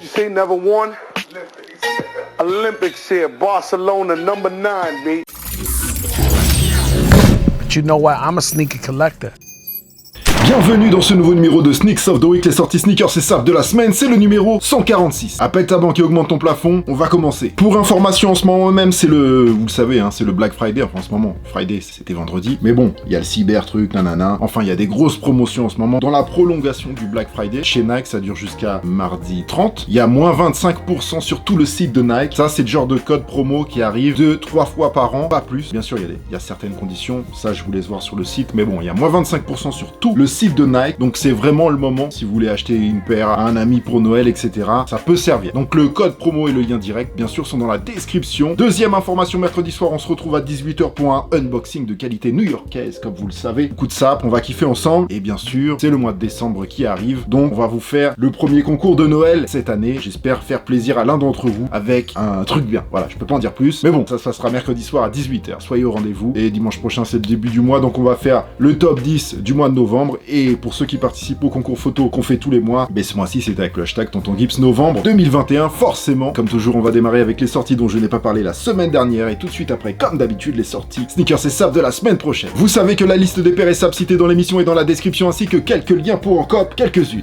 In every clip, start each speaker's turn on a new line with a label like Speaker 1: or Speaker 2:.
Speaker 1: You say never won? Olympics here, Barcelona, number 9, B.
Speaker 2: But you know what? I'm a sneaker collector.
Speaker 3: Bienvenue dans ce nouveau numéro de Sneaks of the Week, les sorties sneakers et saps de la semaine, c'est le numéro 146. Appelle ta banque et augmente ton plafond, on va commencer. Pour information, en ce moment même, c'est vous le savez, c'est le Black Friday, enfin en ce moment, Friday c'était vendredi, mais bon, il y a le cyber truc, nanana, enfin il y a des grosses promotions en ce moment. Dans la prolongation du Black Friday, chez Nike, ça dure jusqu'à mardi 30, il y a moins 25% sur tout le site de Nike. Ça, c'est le genre de code promo qui arrive 2-3 fois par an, pas plus. Bien sûr, il y a certaines conditions, ça je vous laisse voir sur le site, mais bon, il y a moins 25% sur tout le site de Nike, donc c'est vraiment le moment si vous voulez acheter une paire à un ami pour Noël, etc. Ça peut servir. Donc le code promo et le lien direct, bien sûr, sont dans la description. Deuxième information, mercredi soir, on se retrouve à 18h pour un unboxing de qualité new-yorkaise, comme vous le savez. Coup de sap, on va kiffer ensemble. Et bien sûr, c'est le mois de décembre qui arrive, donc on va vous faire le premier concours de Noël cette année. J'espère faire plaisir à l'un d'entre vous avec un truc bien. Voilà, je peux pas en dire plus, mais bon, ça se passera mercredi soir à 18h. Soyez au rendez-vous. Et dimanche prochain, c'est le début du mois, donc on va faire le top 10 du mois de novembre. Et pour ceux qui participent au concours photo qu'on fait tous les mois, mais ce mois-ci c'est avec le hashtag Tonton Gibbs novembre 2021, forcément. Comme toujours, on va démarrer avec les sorties dont je n'ai pas parlé la semaine dernière, et tout de suite après, comme d'habitude, les sorties sneakers et saps de la semaine prochaine. Vous savez que la liste des paires et saps cités dans l'émission est dans la description, ainsi que quelques liens pour en cop, quelques-unes,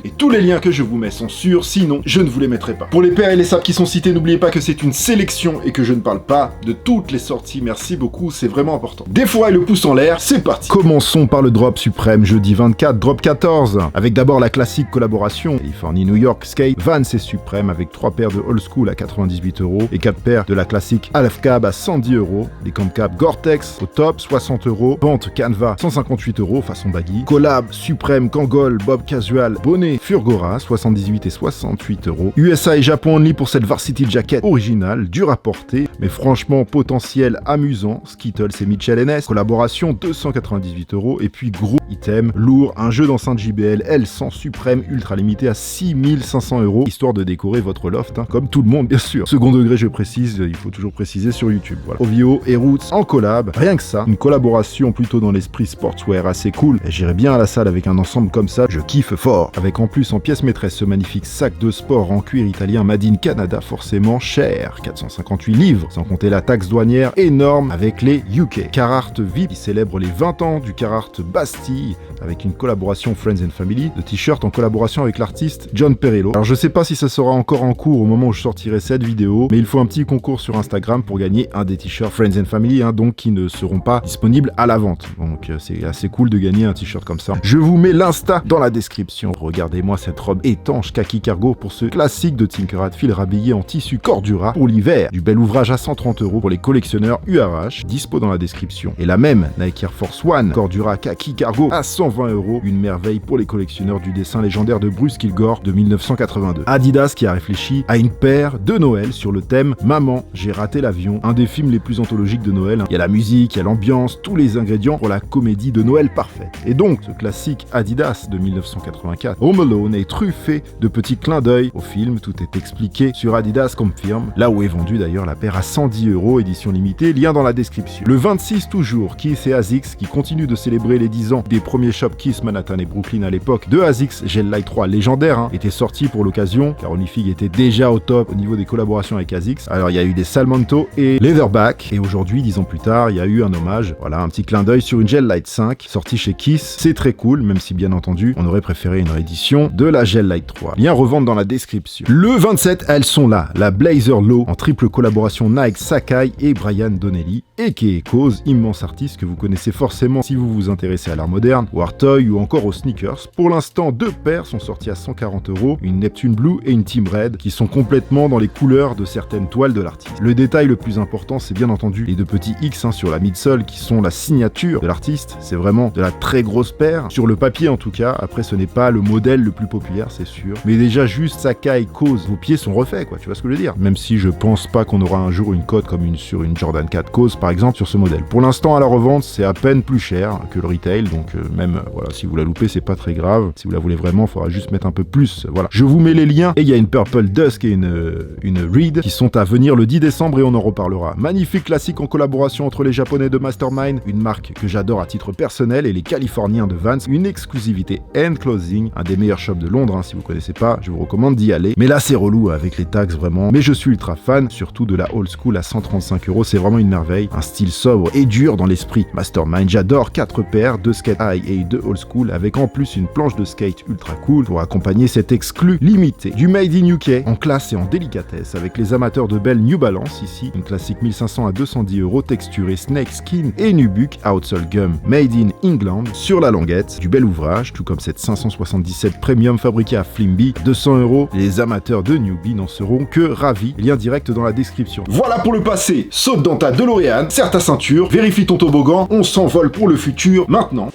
Speaker 3: et tous les liens que je vous mets sont sûrs, sinon je ne vous les mettrai pas. Pour les paires et les saps qui sont cités, n'oubliez pas que c'est une sélection et que je ne parle pas de toutes les sorties, merci beaucoup, c'est vraiment important. Des fois et le pouce en l'air, c'est parti. Commençons par le drop suprême, jeudi 24, drop 14, avec d'abord la classique collaboration Californie New York Skate, Vans et Supreme, avec 3 paires de Old School à 98€ et 4 paires de la classique Half Cab à 110€, les Camp Cap Gore-Tex au top 60€, Pente Canva 158€ façon baggy, Collab Supreme Kangol Bob Casual Bonnet Furgora 78 et 68€, USA et Japon only pour cette Varsity Jacket originale, dur à porter, mais franchement potentiel amusant, Skittles et Mitchell NS, collaboration 298€, et puis gros item lourd, un jeu d'enceinte JBL L100 Suprême ultra limité à 6500€, histoire de décorer votre loft, comme tout le monde bien sûr. Second degré, je précise, il faut toujours préciser sur YouTube. Voilà. OVO et Roots en collab, rien que ça, une collaboration plutôt dans l'esprit sportswear assez cool. Et j'irai bien à la salle avec un ensemble comme ça, je kiffe fort. Avec en plus en pièce maîtresse ce magnifique sac de sport en cuir italien Made in Canada, forcément cher, 458 livres, sans compter la taxe douanière énorme avec les UK. Carhartt VIP qui célèbre les 20 ans du Carhartt Bastille, avec une collaboration Friends and Family, de t-shirt en collaboration avec l'artiste John Perillo. Alors je sais pas si ça sera encore en cours au moment où je sortirai cette vidéo, mais il faut un petit concours sur Instagram pour gagner un des t-shirts Friends and Family, donc qui ne seront pas disponibles à la vente. Donc c'est assez cool de gagner un t-shirt comme ça. Je vous mets l'insta dans la description. Regardez-moi cette robe étanche kaki cargo pour ce classique de Tinker Hatfield rhabillé en tissu Cordura pour l'hiver. Du bel ouvrage à 130€ pour les collectionneurs URH, dispo dans la description. Et la même Nike Air Force One Cordura kaki cargo à 120€, une merveille pour les collectionneurs du dessin légendaire de Bruce Kilgore de 1982. Adidas qui a réfléchi à une paire de Noël sur le thème Maman, j'ai raté l'avion, un des films les plus anthologiques de Noël. Il y a la musique, il y a l'ambiance, tous les ingrédients pour la comédie de Noël parfaite. Et donc, ce classique Adidas de 1984, Home Alone, est truffé de petits clins d'œil au film. Tout est expliqué sur Adidas Confirm, là où est vendue d'ailleurs la paire à 110€, édition limitée, lien dans la description. Le 26 toujours, Kiss et ASICS qui continuent de célébrer les 10 ans des premiers shops Kiss Manhattan et Brooklyn à l'époque de ASICS Gel Light 3 légendaire, étaient sortis pour l'occasion, car Onlyfig était déjà au top au niveau des collaborations avec ASICS. Alors il y a eu des Salmanto et Leatherback, et aujourd'hui, 10 ans plus tard, il y a eu un hommage, voilà, un petit clin d'œil sur une Gel Light 5, sortie chez Kiss. C'est très cool, même si bien entendu, on aurait préféré une réédition de la Gel Light 3. Lien revente dans la description. Le 27, elles sont là, la Blazer Low, en triple collaboration Nike, Sacai et Brian Donnelly, et qui est Cause, immense artiste que vous connaissez forcément si vous vous intéressez à l'art moderne, ou Art Toy ou encore aux sneakers. Pour l'instant, 2 paires sont sorties à 140€, une Neptune Blue et une Team Red, qui sont complètement dans les couleurs de certaines toiles de l'artiste. Le détail le plus important, c'est bien entendu les 2 petits X sur la midsole qui sont la signature de l'artiste. C'est vraiment de la très grosse paire, sur le papier en tout cas. Après, ce n'est pas le modèle le plus populaire, c'est sûr, mais déjà juste Sacai, Cause, vos pieds sont refaits, quoi, tu vois ce que je veux dire. Même si je pense pas qu'on aura un jour une cote comme sur une Jordan 4 Cause par exemple sur ce modèle. Pour l'instant, à la revente, c'est à peine plus cher que le retail, donc même, voilà, si vous la loupez, c'est pas très grave. Si vous la voulez vraiment, il faudra juste mettre un peu plus. Voilà. Je vous mets les liens. Et il y a une Purple Dusk et une Reed qui sont à venir le 10 décembre et on en reparlera. Magnifique classique en collaboration entre les Japonais de Mastermind, une marque que j'adore à titre personnel, et les Californiens de Vans, une exclusivité End Clothing, un des meilleurs shops de Londres, hein, si vous connaissez pas, je vous recommande d'y aller. Mais là, c'est relou avec les taxes, vraiment. Mais je suis ultra fan, surtout de la old school à 135 €, c'est vraiment une merveille. Un style sobre et dur dans l'esprit. Mastermind, j'adore 4 paires, 2 skate high et 2 old school, avec en plus une planche de skate ultra cool pour accompagner cet exclu limité. Du Made in UK, en classe et en délicatesse, avec les amateurs de belles New Balance, ici, une classique 1500 à 210 € texturée Snake Skin et Nubuck Outsole Gum, Made in England, sur la languette, du bel ouvrage, tout comme cette 577 Premium fabriquée à Flimby, 200 €. Les amateurs de Newbie n'en seront que ravis. Lien direct dans la description. Voilà pour le passé. Saute dans ta DeLorean, serre ta ceinture, vérifie ton toboggan, on s'envole pour le futur maintenant.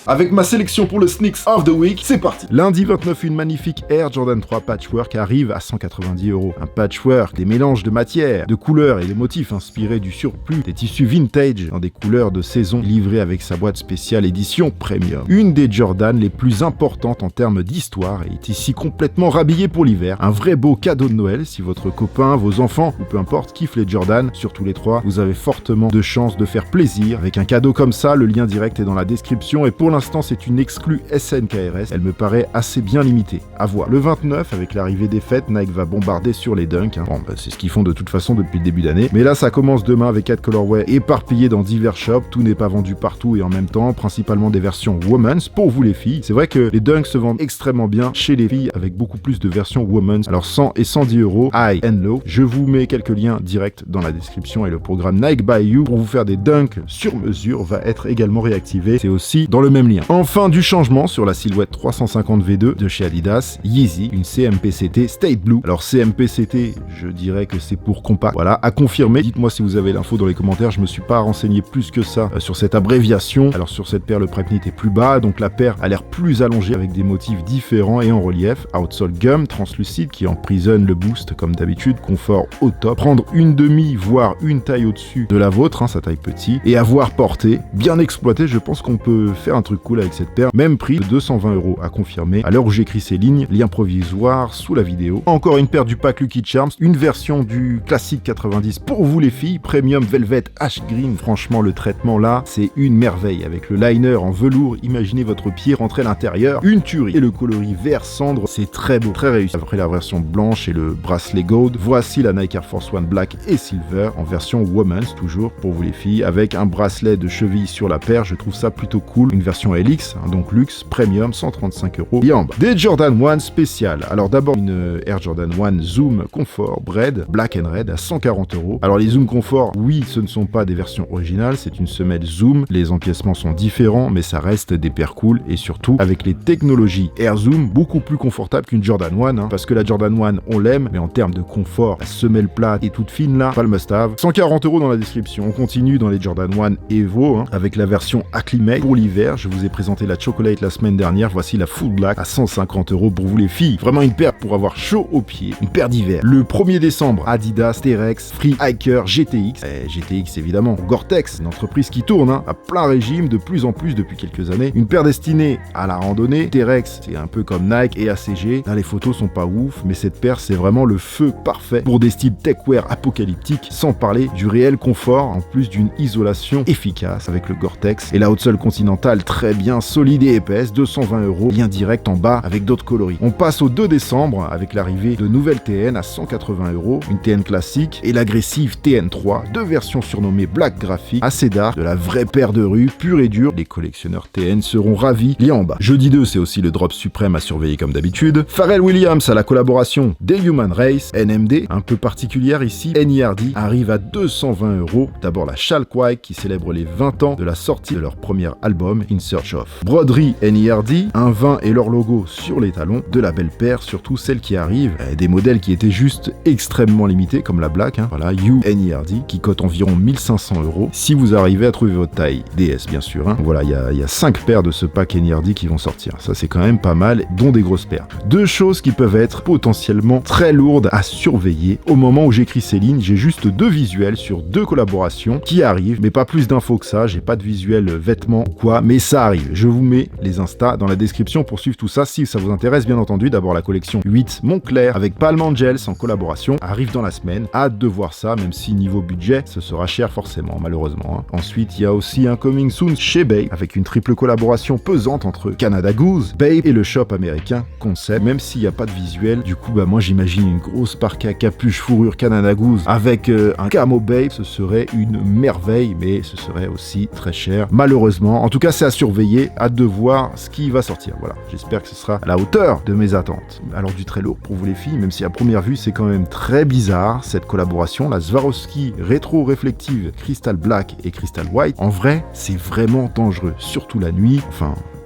Speaker 3: Avec ma sélection pour le Sneaks of the Week, c'est parti. Lundi 29, une magnifique Air Jordan 3 Patchwork arrive à 190 €. Un patchwork, des mélanges de matières, de couleurs et de motifs inspirés du surplus des tissus vintage dans des couleurs de saison, livré avec sa boîte spéciale édition premium. Une des Jordan les plus importantes en termes d'histoire et est ici complètement rhabillée pour l'hiver. Un vrai beau cadeau de Noël si votre copain, vos enfants ou peu importe kiffe les Jordan. Surtout les trois, vous avez fortement de chances de faire plaisir avec un cadeau comme ça. Le lien direct est dans la description et pour l'instant c'est une exclue SNKRS, elle me paraît assez bien limitée. À voir. Le 29, avec l'arrivée des fêtes, Nike va bombarder sur les dunks. Hein. Bon, c'est ce qu'ils font de toute façon depuis le début d'année. Mais là ça commence demain avec 4 colorways éparpillés dans divers shops. Tout n'est pas vendu partout et en même temps, principalement des versions women's pour vous les filles. C'est vrai que les dunks se vendent extrêmement bien chez les filles avec beaucoup plus de versions women's. Alors 100 et 110 €, high and low. Je vous mets quelques liens directs dans la description et le programme Nike by You pour vous faire des dunks sur mesure va être également réactivé. C'est aussi dans le même lien. Enfin, du changement sur la silhouette 350 V2 de chez Adidas, Yeezy, une CMPCT State Blue. Alors CMPCT, je dirais que c'est pour compact. Voilà, à confirmer. Dites-moi si vous avez l'info dans les commentaires, je me suis pas renseigné plus que ça sur cette abréviation. Alors sur cette paire, le prep knit est plus bas, donc la paire a l'air plus allongée avec des motifs différents et en relief. Outsole Gum, translucide, qui emprisonne le boost comme d'habitude, confort au top. Prendre une demi, voire une taille au-dessus de la vôtre, hein, sa taille petit, et avoir porté, bien exploité, je pense qu'on peut faire un truc cool avec cette paire. Même prix de 220 € à confirmer. À l'heure où j'écris ces lignes, lien provisoire sous la vidéo. Encore une paire du pack Lucky Charms, une version du classique 90 pour vous les filles, Premium Velvet Ash Green. Franchement, le traitement là, c'est une merveille. Avec le liner en velours, imaginez votre pied rentrer à l'intérieur, une tuerie. Et le coloris vert cendre, c'est très beau, très réussi. Après la version blanche et le bracelet gold, voici la Nike Air Force One Black et Silver en version women's, toujours pour vous les filles, avec un bracelet de cheville sur la paire. Je trouve ça plutôt cool. Une version LX, hein, donc luxe, premium, 135 € et en bas. Des Jordan 1 spéciales. Alors d'abord une Air Jordan 1 Zoom Comfort Bread, Black and Red à 140 €. Alors les Zoom Comfort, oui, ce ne sont pas des versions originales, c'est une semelle Zoom. Les empiècements sont différents, mais ça reste des paires cool et surtout avec les technologies Air Zoom, beaucoup plus confortable qu'une Jordan 1, hein, parce que la Jordan 1, on l'aime, mais en termes de confort, la semelle plate et toute fine là, pas le must-have. 140 € dans la description. On continue dans les Jordan 1 Evo, hein, avec la version Acclimate pour l'hiver. Je vous ai présenté la Chocolate la semaine dernière, voici la Full Black à 150 € pour vous les filles. Vraiment une paire pour avoir chaud aux pieds, une paire d'hiver. Le 1er décembre, Adidas, T-Rex, Free Hiker, GTX, GTX évidemment, Gore-Tex, une entreprise qui tourne hein, à plein régime de plus en plus depuis quelques années. Une paire destinée à la randonnée. T-Rex, c'est un peu comme Nike et ACG. Là les photos sont pas ouf, mais cette paire c'est vraiment le feu parfait pour des styles techwear apocalyptiques, sans parler du réel confort, en plus d'une isolation efficace avec le Gore-Tex. Et la outsole continentale très bien solide et épaisse, 220 €, lien direct en bas avec d'autres coloris. On passe au 2 décembre avec l'arrivée de nouvelles TN à 180 €, une TN classique et l'agressive TN3, deux versions surnommées Black Graphic, assez d'art, de la vraie paire de rue, pure et dure. Les collectionneurs TN seront ravis, lien en bas. Jeudi 2, c'est aussi le drop suprême à surveiller comme d'habitude. Pharrell Williams à la collaboration des Human Race, NMD, un peu particulière ici, NERD, arrive à 220 €. D'abord la Chalkwike qui célèbre les 20 ans de la sortie de leur premier album, In Search of. Broderie NERD, un vin et leur logo sur les talons, de la belle paire, surtout celle qui arrive, des modèles qui étaient juste extrêmement limités, comme la Black, voilà, You NERD, qui cote environ 1500 €, si vous arrivez à trouver votre taille, DS bien sûr, Voilà, il y a 5 paires de ce pack NERD qui vont sortir, ça c'est quand même pas mal, dont des grosses paires. Deux choses qui peuvent être potentiellement très lourdes à surveiller. Au moment où j'écris ces lignes, j'ai juste 2 visuels sur 2 collaborations qui arrivent, mais pas plus d'infos que ça, j'ai pas de visuel vêtements ou quoi, mais ça arrive. Je vous mets les Insta dans la description pour suivre tout ça si ça vous intéresse, bien entendu. D'abord la collection 8 Montclair avec Palm Angels en collaboration arrive dans la semaine. Hâte de voir ça, même si niveau budget, ce sera cher forcément, malheureusement. Ensuite, il y a aussi un coming soon chez Babe avec une triple collaboration pesante entre Canada Goose, Babe et le shop américain Concept, même s'il n'y a pas de visuel. Du coup, moi j'imagine une grosse parka capuche fourrure Canada Goose avec un camo Babe, ce serait une merveille, mais ce serait aussi très cher, malheureusement. En tout cas, c'est à surveiller, hâte de voir ce qui va sortir. Voilà, j'espère que ce sera à la hauteur de mes attentes. Alors du très lourd pour vous les filles, même si à première vue c'est quand même très bizarre cette collaboration, la Swarovski rétro-réflective Crystal Black et Crystal White. En vrai, c'est vraiment dangereux, surtout la nuit,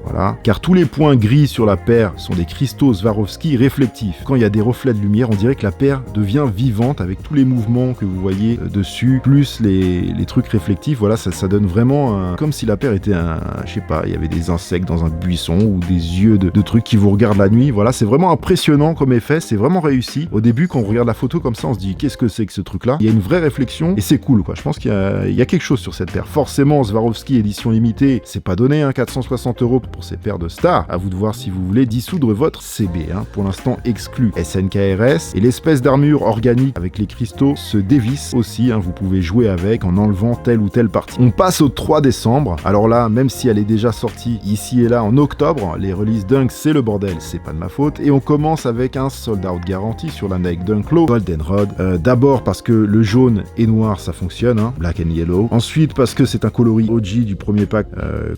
Speaker 3: voilà, car tous les points gris sur la paire sont des cristaux Swarovski réflectifs. Quand il y a des reflets de lumière, on dirait que la paire devient vivante avec tous les mouvements que vous voyez dessus, plus les trucs réflectifs. Voilà, ça donne vraiment comme si la paire était je sais pas, il y avait des insectes dans un buisson ou des yeux de trucs qui vous regardent la nuit. Voilà, c'est vraiment impressionnant comme effet, c'est vraiment réussi. Au début, quand on regarde la photo comme ça, on se dit qu'est-ce que c'est que ce truc-là? Il y a une vraie réflexion et c'est cool, quoi. Je pense qu'il y a quelque chose sur cette paire. Forcément, Swarovski édition limitée, c'est pas donné, 460 € pour ces paires de stars. À vous de voir si vous voulez dissoudre votre CB, pour l'instant exclu SNKRS, et l'espèce d'armure organique avec les cristaux se dévisse aussi, vous pouvez jouer avec en enlevant telle ou telle partie. On passe au 3 décembre, alors là, même si elle est déjà sortie ici et là en octobre, les releases Dunk c'est le bordel, c'est pas de ma faute, et on commence avec un sold out garanti sur la Nike Dunk Low Golden Rod, d'abord parce que le jaune et noir ça fonctionne, black and yellow, ensuite parce que c'est un coloris OG du premier pack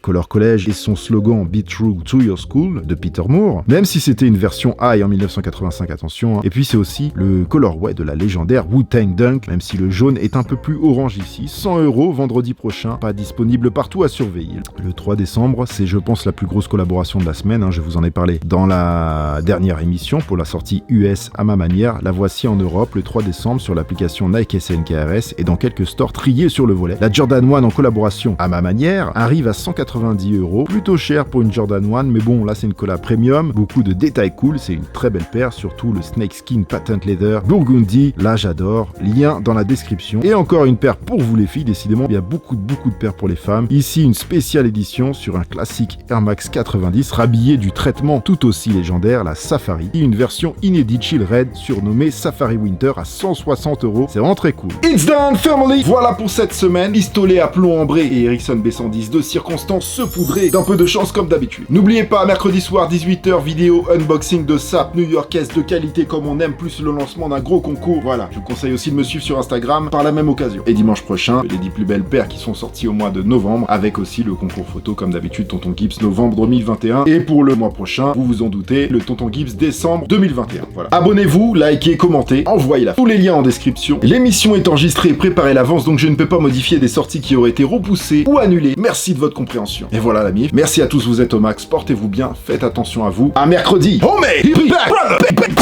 Speaker 3: Color College et son slogan Be True to Your School de Peter Moore, même si c'était une version high en 1985, attention. Et puis c'est aussi le colorway de la légendaire Wu-Tang Dunk, même si le jaune est un peu plus orange ici. 100 € vendredi prochain, pas disponible partout, à surveiller. Le 3 décembre, c'est je pense la plus grosse collaboration de la semaine, je vous en ai parlé dans la dernière émission pour la sortie US à ma manière. La voici en Europe le 3 décembre sur l'application Nike SNKRS et dans quelques stores triés sur le volet. La Jordan 1 en collaboration à ma manière arrive à 190 €, plutôt cher pour une Jordan 1, mais bon, là c'est une collab premium, beaucoup de détails cool, c'est une très belle paire, surtout le Snakeskin Patent Leather Burgundy, là j'adore, lien dans la description. Et encore une paire pour vous les filles, décidément il y a beaucoup de paires pour les femmes. Ici une spéciale édition sur un classique Air Max 90, rhabillé du traitement tout aussi légendaire, la Safari, et une version inédite Chill Red surnommée Safari Winter à 160 €, c'est vraiment très cool. It's done family. Voilà pour cette semaine, pistolet à plomb ambré et Ericsson B110 de circonstances saupoudrées d'un peu de chance comme d'habitude. N'oubliez pas, mercredi soir 18h, vidéo unboxing de SAP new-yorkaise de qualité comme on aime, plus le lancement d'un gros concours. Voilà, je vous conseille aussi de me suivre sur Instagram par la même occasion. Et dimanche prochain, les 10 plus belles paires qui sont sorties au mois de novembre, avec aussi le concours photo comme d'habitude, Tonton Gibbs novembre 2021. Et pour le mois prochain, vous vous en doutez, le Tonton Gibbs décembre 2021. Voilà. Abonnez-vous, likez, commentez, envoyez-la. Tous les liens en description. L'émission est enregistrée et préparée à l'avance, donc je ne peux pas modifier des sorties qui auraient été repoussées ou annulées. Merci de votre compréhension. Et voilà la MIF. Merci à tous, vous êtes au max, portez-vous bien, faites attention à vous. À mercredi. Homemade!